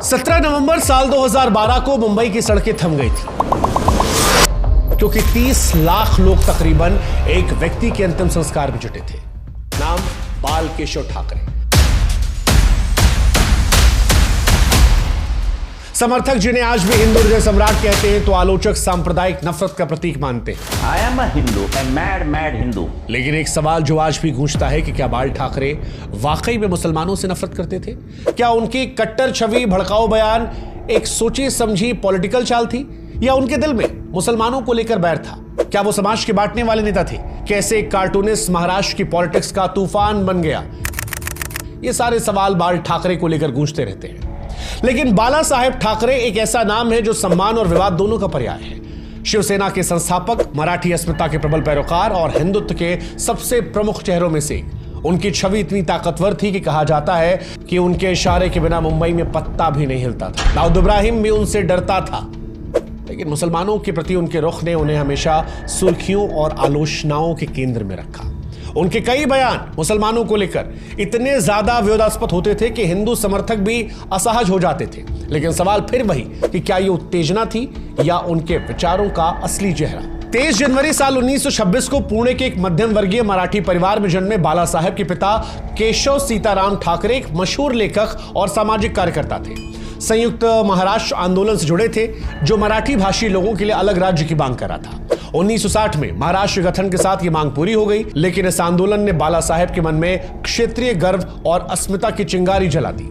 17 नवंबर साल 2012 को मुंबई की सड़कें थम गई थी क्योंकि 30 लाख लोग तकरीबन एक व्यक्ति के अंतिम संस्कार में जुटे थे। नाम बाल केशव ठाकरे। समर्थक जिन्हें आज भी हिंदू हृदय सम्राट कहते हैं तो आलोचक सांप्रदायिक नफरत का प्रतीक मानते हैं। I am a Hindu, a mad Hindu. लेकिन एक सवाल जो आज भी गूंजता है कि क्या बाल ठाकरे वाकई में मुसलमानों से नफरत करते थे? क्या उनकी कट्टर छवि, भड़काऊ बयान एक सोची समझी पॉलिटिकल चाल थी, या उनके दिल में मुसलमानों को लेकर बैर था? क्या वो समाज के बांटने वाले नेता थे? कैसे कार्टूनिस्ट महाराष्ट्र की पॉलिटिक्स का तूफान बन गया? ये सारे सवाल बाल ठाकरे को लेकर गूंजते रहते हैं। लेकिन बाला साहेब ठाकरे एक ऐसा नाम है जो सम्मान और विवाद दोनों का पर्याय है। शिवसेना के संस्थापक, मराठी अस्मिता के प्रबल पैरोकार और हिंदुत्व के सबसे प्रमुख चेहरों में से उनकी छवि इतनी ताकतवर थी कि कहा जाता है कि उनके इशारे के बिना मुंबई में पत्ता भी नहीं हिलता था। दाऊद इब्राहिम भी उनसे डरता था। लेकिन मुसलमानों के प्रति उनके रुख ने उन्हें हमेशा सुर्खियों और आलोचनाओं के केंद्र में रखा। उनके कई बयान मुसलमानों को लेकर इतने ज्यादा विवादास्पद होते थे कि हिंदू समर्थक भी असहज हो जाते थे। लेकिन सवाल फिर वही कि क्या ये उत्तेजना थी या उनके विचारों का असली चेहरा? 23 जनवरी साल 1926 को पुणे के एक मध्यम वर्गीय मराठी परिवार में जन्मे बाला साहेब के पिता केशव सीताराम ठाकरे एक मशहूर लेखक और सामाजिक कार्यकर्ता थे। संयुक्त महाराष्ट्र आंदोलन से जुड़े थे जो मराठी भाषी लोगों के लिए अलग राज्य की मांग कर रहा था। 1960 में महाराष्ट्र गठन के साथ ये मांग पूरी हो गई, लेकिन इस आंदोलन ने बाला साहेब के मन में क्षेत्रीय गर्व और अस्मिता की चिंगारी जला दी।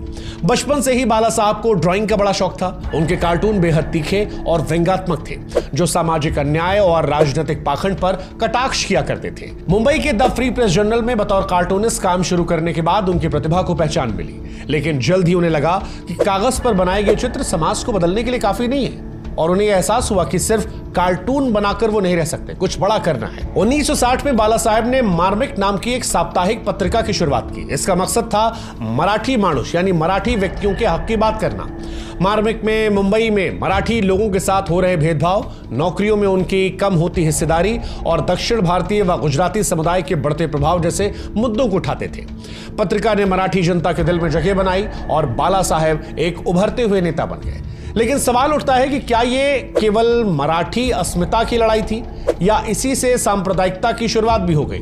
बचपन से ही बाला साहब को ड्राइंग का बड़ा शौक था। उनके कार्टून बेहद तीखे और व्यंग्यात्मक थे जो सामाजिक अन्याय और राजनीतिक पाखंड पर कटाक्ष किया करते थे। मुंबई के द फ्री प्रेस जर्नल में बतौर कार्टूनिस्ट काम शुरू करने के बाद उनकी प्रतिभा को पहचान मिली, लेकिन जल्द ही उन्हें लगा कि कागज पर बनाए गए चित्र समाज को बदलने के लिए काफी नहीं है और उन्हें एहसास हुआ कि सिर्फ कार्टून बनाकर वो नहीं रह सकते, कुछ बड़ा करना है। 1960 में बाला साहेब ने मार्मिक नाम की एक साप्ताहिक पत्रिका की शुरुआत की। इसका मकसद था मराठी मानुष यानी मराठी व्यक्तियों के हक की बात करना। मार्मिक में मुंबई में मराठी लोगों के साथ हो रहे भेदभाव, नौकरियों में उनकी कम होती हिस्सेदारी और दक्षिण भारतीय व गुजराती समुदाय के बढ़ते प्रभाव जैसे मुद्दों को उठाते थे। पत्रिका ने मराठी जनता के दिल में जगह बनाई और बाला साहेब एक उभरते हुए नेता बन गए। लेकिन सवाल उठता है कि क्या ये केवल मराठी अस्मिता की लड़ाई थी या इसी से सांप्रदायिकता की शुरुआत भी हो गई?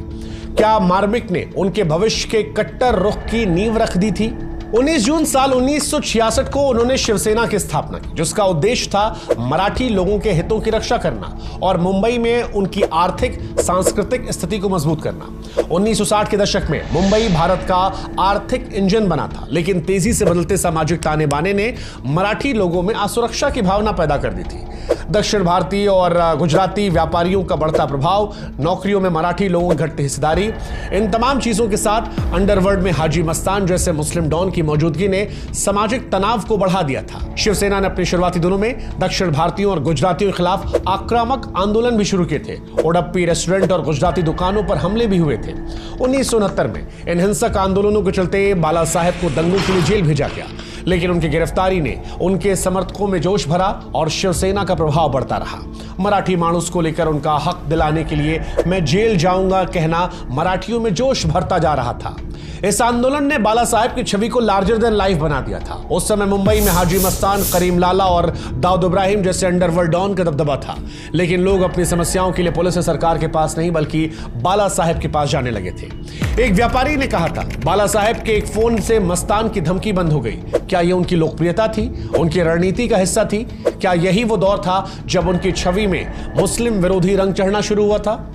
क्या मार्मिक ने उनके भविष्य के कट्टर रुख की नींव रख दी थी? 19 जून साल 1966 को उन्होंने शिवसेना की स्थापना की, जिसका उद्देश्य था मराठी लोगों के हितों की रक्षा करना और मुंबई में उनकी आर्थिक सांस्कृतिक स्थिति को मजबूत करना। 1960 के दशक में मुंबई भारत का आर्थिक इंजन बना था, लेकिन तेजी से बदलते सामाजिक ताने बाने ने मराठी लोगों में असुरक्षा की भावना पैदा कर दी थी। दक्षिण भारतीय और गुजराती व्यापारियों का बढ़ता प्रभाव, नौकरियों में मराठी लोगों की घटती हिस्सेदारी, इन तमाम चीजों के साथ अंडरवर्ल्ड में हाजी मस्तान जैसे मुस्लिम डॉन की मौजूदगी ने सामाजिक तनाव को बढ़ा दिया था। शिवसेना ने अपने शुरुआती दिनों में दक्षिण भारतीयों और गुजरातियों के खिलाफ आक्रामक आंदोलन भी शुरू किए थे। ओडप्पी रेस्टोरेंट और गुजराती दुकानों पर हमले भी हुए थे। 1969 में इन हिंसक आंदोलनों के चलते बाला साहेब को दंगों के लिए जेल भेजा गया, लेकिन उनकी गिरफ्तारी ने उनके समर्थकों में जोश भरा और शिवसेना का प्रभाव बढ़ता रहा। मराठी मानुष को लेकर उनका हक दिलाने के लिए मैं जेल जाऊंगा कहना मराठियों में जोश भरता जा रहा था। इस आंदोलन ने बाला साहेब की छवि को लार्जर देन लाइफ बना दिया था। उस समय मुंबई में हाजी मस्तान, करीम लाला और दाऊद इब्राहिम जैसे अंडरवर्ल्ड डॉन का दबदबा था, लेकिन लोग अपनी समस्याओं के लिए पुलिस और सरकार के पास नहीं बल्कि बाला साहेब के पास जाने लगे थे। एक व्यापारी ने कहा था, बाला साहेब के एक फोन से मस्तान की धमकी बंद हो गई। क्या यह उनकी लोकप्रियता थी, उनकी रणनीति का हिस्सा थी? क्या यही वो दौर था जब उनकी छवि में मुस्लिम विरोधी रंग चढ़ना शुरू हुआ था?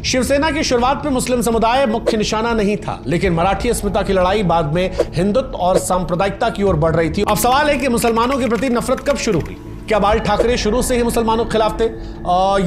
शिवसेना की शुरुआत में मुस्लिम समुदाय मुख्य निशाना नहीं था, लेकिन मराठी अस्मिता की लड़ाई बाद में हिंदुत्व और सांप्रदायिकता की ओर बढ़ रही थी। अब सवाल है कि मुसलमानों के प्रति नफरत कब शुरू हुई? क्या बाल ठाकरे शुरू से ही मुसलमानों के खिलाफ थे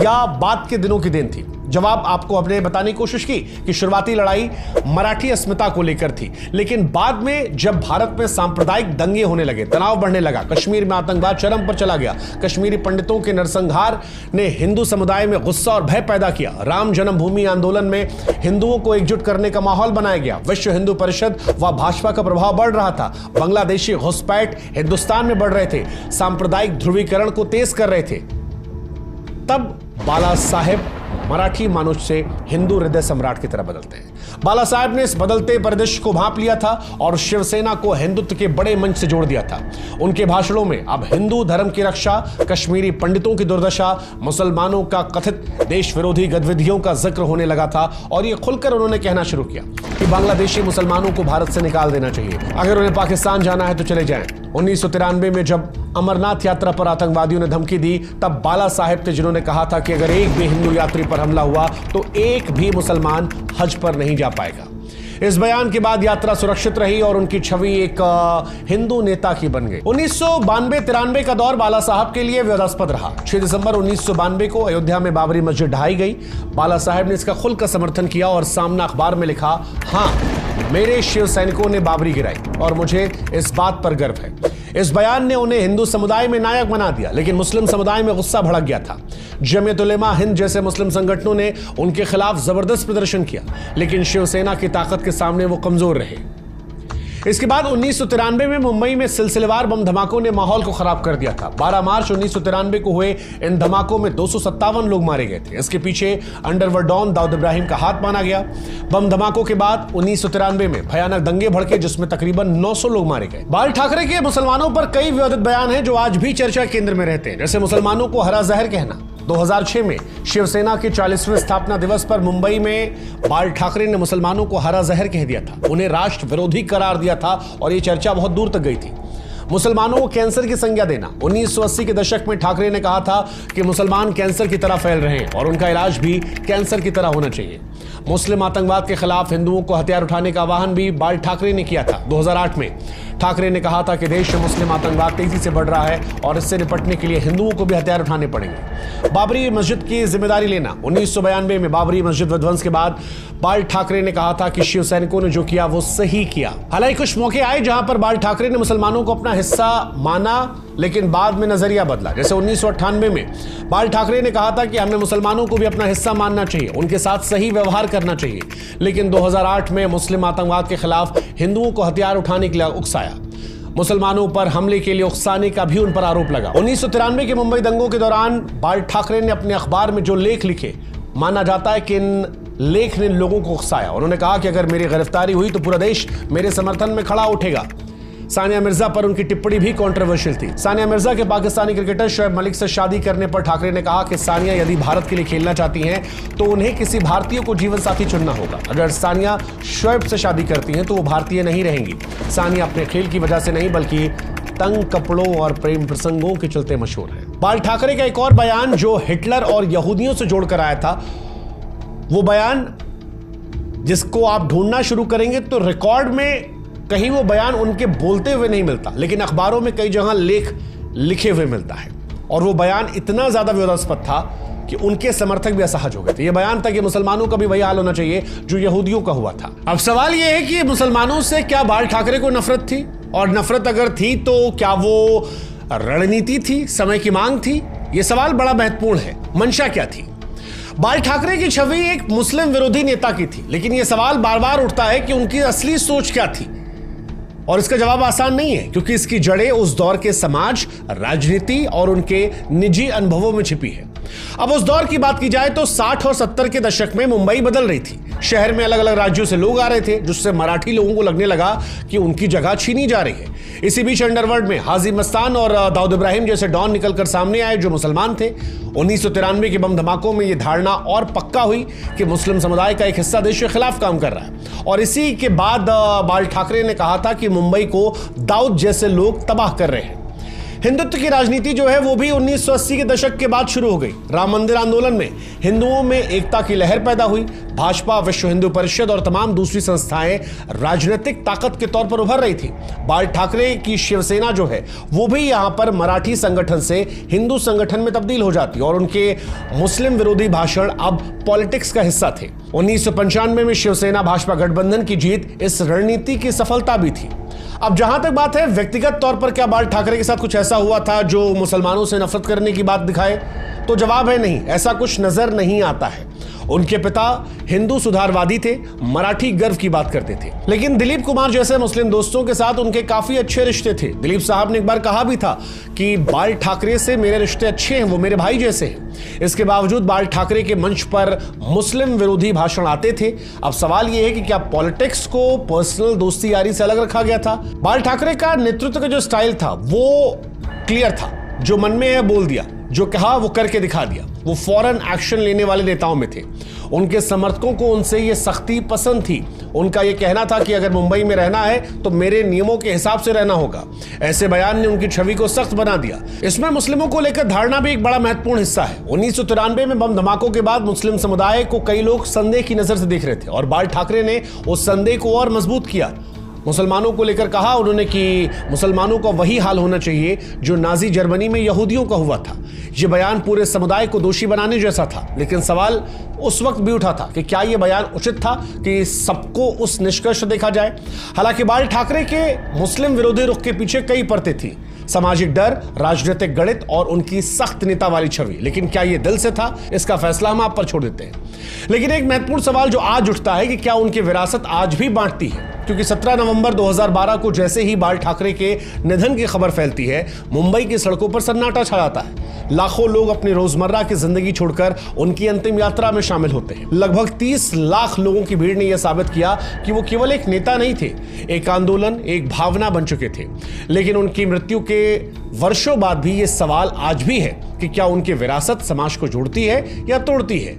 या बाद के दिनों की देन थी? जवाब आपको अपने बताने की कोशिश की कि शुरुआती लड़ाई मराठी अस्मिता को लेकर थी, लेकिन बाद में जब भारत में सांप्रदायिक दंगे होने लगे, तनाव बढ़ने लगा, कश्मीर में आतंकवाद चरम पर चला गया, कश्मीरी पंडितों के नरसंहार ने हिंदू समुदाय में गुस्सा और भय पैदा किया, राम जन्मभूमि आंदोलन में हिंदुओं को एकजुट करने का माहौल बनाया गया, विश्व हिंदू परिषद व भाजपा का प्रभाव बढ़ रहा था, बांग्लादेशी घुसपैठ हिंदुस्तान में बढ़ रहे थे, सांप्रदायिक ध्रुवीकरण को तेज कर रहे थे, तब बाला साहेब मराठी मानुष से हिंदू हृदय सम्राट की तरह बदलते हैं। बाला साहेब ने इस बदलते परिदृश्य को भांप लिया था और शिवसेना को हिंदुत्व के बड़े मंच से जोड़ दिया था। उनके भाषणों में अब हिंदू धर्म की रक्षा, कश्मीरी पंडितों की दुर्दशा, मुसलमानों का कथित देश विरोधी गतिविधियों का जिक्र होने लगा था और यह खुलकर उन्होंने कहना शुरू किया कि बांग्लादेशी मुसलमानों को भारत से निकाल देना चाहिए, अगर उन्हें पाकिस्तान जाना है तो चले जाएं। 1993 में जब अमरनाथ यात्रा पर आतंकवादियों ने धमकी दी, तब बाला साहेब थे जिन्होंने कहा था कि अगर एक भी हिंदू यात्री पर हमला हुआ तो एक भी मुसलमान हज पर नहीं जा पाएगा। इस बयान के बाद यात्रा सुरक्षित रही और उनकी छवि एक हिंदू नेता की बन गई। 1992-93 का दौर बाला साहब के लिए विवादास्पद रहा। 6 दिसंबर 1992 को अयोध्या में बाबरी मस्जिद ढहाई गई। बाला साहब ने इसका खुलकर समर्थन किया और सामना अखबार में लिखा, हाँ, मेरे शिव सैनिकों ने बाबरी गिराई और मुझे इस बात पर गर्व है। इस बयान ने उन्हें हिंदू समुदाय में नायक बना दिया, लेकिन मुस्लिम समुदाय में गुस्सा भड़क गया था। जमीयत उलेमा हिंद जैसे मुस्लिम संगठनों ने उनके खिलाफ जबरदस्त प्रदर्शन किया, लेकिन शिवसेना की ताकत के सामने वो कमजोर रहे। इसके बाद 1993 में मुंबई में सिलसिलेवार बम धमाकों ने माहौल को खराब कर दिया था। 12 मार्च 1993 को हुए इन धमाकों में 257 लोग मारे गए थे। इसके पीछे अंडरवर्ल्ड डॉन दाऊद इब्राहिम का हाथ माना गया। बम धमाकों के बाद 1993 में भयानक दंगे भड़के जिसमें तकरीबन 900 लोग मारे गए। बाल ठाकरे के मुसलमानों पर कई विवादित बयान हैं जो आज भी चर्चा केंद्र में रहते हैं, जैसे मुसलमानों को हरा जहर कहना। 2006 में शिवसेना के 40वें स्थापना दिवस पर मुंबई में बाल ठाकरे ने मुसलमानों को हरा जहर कह दिया था, उन्हें राष्ट्र विरोधी करार दिया था और यह चर्चा बहुत दूर तक गई थी। मुसलमानों को कैंसर की संज्ञा देना। 1980 के दशक में ठाकरे ने कहा था कि मुसलमान कैंसर की तरह फैल रहे हैं और उनका इलाज भी कैंसर की तरह होना चाहिए। मुस्लिम आतंकवाद के खिलाफ हिंदुओं को हथियार उठाने का आह्वान भी बाल ठाकरे ने किया था। 2008 में ठाकरे ने कहा था कि देश में मुस्लिम आतंकवाद तेजी से बढ़ रहा है और इससे निपटने के लिए हिंदुओं को भी हथियार उठाने पड़ेंगे। बाबरी मस्जिद की जिम्मेदारी लेना। 1992 में बाबरी मस्जिद विध्वंस के बाद बाल ठाकरे ने कहा था कि शिव सैनिकों ने जो किया वो सही किया। हालांकि कुछ मौके आए जहां पर बाल ठाकरे ने मुसलमानों को अपना हिस्सा माना, लेकिन बाद में नजरिया बदला। जैसे 1998 में बाल ठाकरे ने कहा था कि हमें मुसलमानों को भी अपना हिस्सा मानना चाहिए, उनके साथ सही व्यवहार करना चाहिए, लेकिन 2008 में मुस्लिम आतंकवाद के खिलाफ हिंदुओं को हथियार उठाने के लिए उकसाया। मुसलमानों पर हमले के लिए उकसाने का भी उन पर आरोप लगा। 1993 के मुंबई दंगों के दौरान बाल ठाकरे ने अपने अखबार में जो लेख लिखे, माना जाता है कि इन लेख ने लोगों को उकसाया। उन्होंने कहा कि अगर मेरी गिरफ्तारी हुई तो पूरा देश मेरे समर्थन में खड़ा उठेगा। सानिया मिर्जा पर उनकी टिप्पणी भी कंट्रोवर्शियल थी। सानिया मिर्जा के पाकिस्तानी क्रिकेटर शोएब मलिक से शादी करने पर ठाकरे ने कहा कि सानिया यदि भारत के लिए खेलना चाहती हैं तो उन्हें किसी भारतीय को जीवन साथी चुनना होगा। अगर सानिया शोएब से शादी करती हैं तो वो भारतीय नहीं रहेंगी। सानिया अपने खेल की वजह से नहीं बल्कि तंग कपड़ों और प्रेम प्रसंगों के चलते मशहूर है। बाल ठाकरे का एक और बयान जो हिटलर और यहूदियों से जोड़कर आया था, वो बयान जिसको आप ढूंढना शुरू करेंगे तो रिकॉर्ड में कहीं वो बयान उनके बोलते हुए नहीं मिलता, लेकिन अखबारों में कई जगह लेख लिखे हुए मिलता है। और वो बयान इतना ज्यादा विवादास्पद था कि उनके समर्थक भी असहज हो गए थे। ये बयान था कि मुसलमानों का भी वही हाल होना चाहिए जो यहूदियों का हुआ था। अब सवाल यह है कि मुसलमानों से क्या बाल ठाकरे को नफरत थी, और नफरत अगर थी तो क्या वो रणनीति थी, समय की मांग थी? यह सवाल बड़ा महत्वपूर्ण है। मंशा क्या थी? बाल ठाकरे की छवि एक मुस्लिम विरोधी नेता की थी, लेकिन यह सवाल बार बार उठता है कि उनकी असली सोच क्या थी, और इसका जवाब आसान नहीं है क्योंकि इसकी जड़ें उस दौर के समाज, राजनीति और उनके निजी अनुभवों में छिपी है। अब उस दौर की बात की जाए तो 60 और 70 के दशक में मुंबई बदल रही थी। शहर में अलग अलग राज्यों से लोग आ रहे थे, जिससे मराठी लोगों को लगने लगा कि उनकी जगह छीनी जा रही है। इसी बीच अंडरवर्ल्ड में हाजी मस्तान और दाऊद इब्राहिम जैसे डॉन निकलकर सामने आए जो मुसलमान थे। 1993 के बम धमाकों में यह धारणा और पक्का हुई कि मुस्लिम समुदाय का एक हिस्सा देश के खिलाफ काम कर रहा है, और इसी के बाद बाल ठाकरे ने कहा था कि मुंबई को दाऊद जैसे लोग तबाह कर रहे हैं। हिंदुत्व की राजनीति जो है वो भी 1980 के दशक के बाद शुरू हो गई। राम मंदिर आंदोलन में हिंदुओं में एकता की लहर पैदा हुई। भाजपा, विश्व हिंदू परिषद और तमाम दूसरी संस्थाएं राजनीतिक ताकत के तौर पर उभर रही थी। बाल ठाकरे की शिवसेना जो है वो भी यहां पर मराठी संगठन से हिंदू संगठन में तब्दील हो जाती और उनके मुस्लिम विरोधी भाषण अब पॉलिटिक्स का हिस्सा थे। 1995 में शिवसेना भाजपा गठबंधन की जीत इस रणनीति की सफलता भी थी। अब जहां तक बात है व्यक्तिगत तौर पर क्या बाल ठाकरे के साथ कुछ ऐसा हुआ था जो मुसलमानों से नफरत करने की बात दिखाए, तो जवाब है नहीं, ऐसा कुछ नजर नहीं आता है। उनके पिता हिंदू सुधारवादी थे, मराठी गर्व की बात करते थे। लेकिन दिलीप कुमार जैसे मुस्लिम दोस्तों के साथ उनके काफी अच्छे रिश्ते थे। दिलीप साहब ने एक बार कहा भी था कि बाल ठाकरे से मेरे रिश्ते अच्छे हैं, वो मेरे भाई जैसे हैं। इसके बावजूद बाल ठाकरे के मंच पर मुस्लिम विरोधी भाषण आते थे। अब सवाल यह है कि क्या पॉलिटिक्स को पर्सनल दोस्ती यारी से अलग रखा गया था? बाल ठाकरे का नेतृत्व का जो स्टाइल था वो क्लियर था, जो मन में है बोल दिया, जो कहा वो करके दिखा दिया। वो फौरन एक्शन लेने वाले नेताओं में थे। उनके समर्थकों को उनसे ये सख्ती पसंद थी। उनका ये कहना था कि अगर मुंबई में रहना है तो मेरे नियमों के हिसाब से रहना होगा। ऐसे बयान ने उनकी छवि को सख्त बना दिया। इसमें मुस्लिमों को लेकर धारणा भी एक बड़ा महत्वपूर्ण हिस्सा है। 1993 में बम धमाकों के बाद मुस्लिम समुदाय को कई लोग संदेह की नजर से देख रहे थे और बाल ठाकरे ने उस संदेह को और मजबूत किया। मुसलमानों को लेकर कहा उन्होंने कि मुसलमानों का वही हाल होना चाहिए जो नाजी जर्मनी में यहूदियों का हुआ था। यह बयान पूरे समुदाय को दोषी बनाने जैसा था। लेकिन सवाल उस वक्त भी उठा था कि क्या यह बयान उचित था कि सबको उस निष्कर्ष देखा जाए। हालांकि बाल ठाकरे के मुस्लिम विरोधी रुख के पीछे कई परतें थी, सामाजिक डर, राजनीतिक गणित और उनकी सख्त नेता वाली छवि। लेकिन क्या यह दिल से था, इसका फैसला हम आप पर छोड़ देते हैं। लेकिन एक महत्वपूर्ण सवाल जो आज उठता है कि क्या उनकी विरासत आज भी बांटती है? क्योंकि 17 नवंबर 2012 को जैसे ही बाल ठाकरे के निधन की खबर फैलती है, मुंबई की सड़कों पर सन्नाटा छा जाता है। लाखों लोग अपनी रोजमर्रा की जिंदगी छोड़कर उनकी अंतिम यात्रा में शामिल होते हैं। लगभग 30 लाख लोगों की भीड़ ने यह साबित किया कि वो केवल एक नेता नहीं थे, एक आंदोलन, एक भावना बन चुके थे। लेकिन उनकी मृत्यु के वर्षों बाद भी यह सवाल आज भी है कि क्या उनकी विरासत समाज को जोड़ती है या तोड़ती है?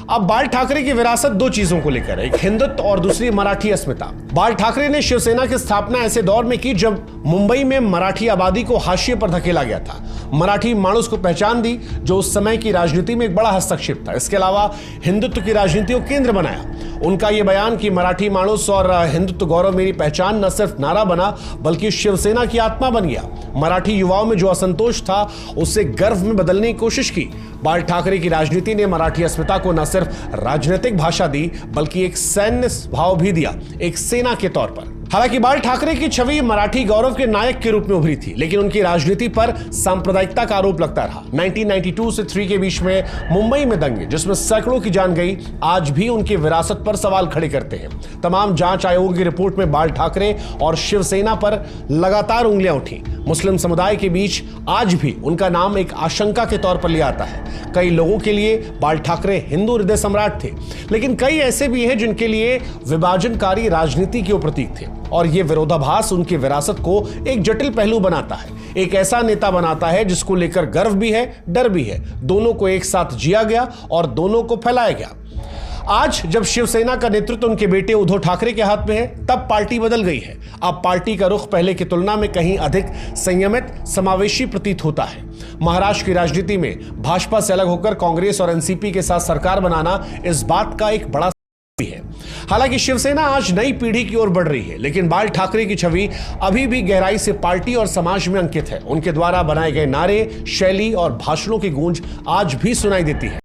अब बाल ठाकरे की विरासत दो चीजों को लेकर, एक हिंदुत्व और दूसरी मराठी अस्मिता। बाल ठाकरे ने शिवसेना की स्थापना ऐसे दौर में की जब मुंबई में मराठी आबादी को हाशिए पर धकेला गया था। मराठी माणूस को पहचान दी जो उस समय की राजनीति में एक बड़ा हस्तक्षेप था। इसके अलावा हिंदुत्व की राजनीति को केंद्र बनाया। उनका यह बयान कि मराठी माणूस और हिंदुत्व गौरव मेरी पहचान न सिर्फ नारा बना बल्कि शिवसेना की आत्मा बन गया। मराठी युवाओं में जो असंतोष था उसे गर्व में बदलने की कोशिश की। बाल ठाकरे की राजनीति ने मराठी अस्मिता को न सिर्फ राजनीतिक भाषा दी बल्कि एक सैन्य भाव भी दिया, एक सेना के तौर पर। हालांकि बाल ठाकरे की छवि मराठी गौरव के नायक के रूप में उभरी थी, लेकिन उनकी राजनीति पर सांप्रदायिकता का आरोप लगता रहा। 1992 से 3 के बीच में मुंबई में दंगे जिसमें सैकड़ों की जान गई, आज भी उनकी विरासत पर सवाल खड़े करते हैं। तमाम जांच आयोगों की रिपोर्ट में बाल ठाकरे और शिवसेना पर लगातार उंगलियां उठी। मुस्लिम समुदाय के बीच आज भी उनका नाम एक आशंका के तौर पर लिया आता है। कई लोगों के लिए बाल ठाकरे हिंदू हृदय सम्राट थे, लेकिन कई ऐसे भी हैं जिनके लिए विभाजनकारी राजनीति के प्रतीक थे। और यह विरोधाभास उनकी विरासत को एक जटिल पहलू बनाता है, एक ऐसा नेता बनाता है जिसको लेकर गर्व भी है, डर भी है। दोनों को एक साथ जिया गया और दोनों को फैलाया गया। आज जब शिवसेना का नेतृत्व उनके बेटे उद्धव ठाकरे के हाथ में है, तब पार्टी बदल गई है। अब पार्टी का रुख पहले की तुलना में कहीं अधिक संयमित, समावेशी प्रतीत होता है। महाराष्ट्र की राजनीति में भाजपा से अलग होकर कांग्रेस और एनसीपी के साथ सरकार बनाना इस बात का एक बड़ा भी है। हालांकि शिवसेना आज नई पीढ़ी की ओर बढ़ रही है, लेकिन बाल ठाकरे की छवि अभी भी गहराई से पार्टी और समाज में अंकित है। उनके द्वारा बनाए गए नारे, शैली और भाषणों की गूंज आज भी सुनाई देती है।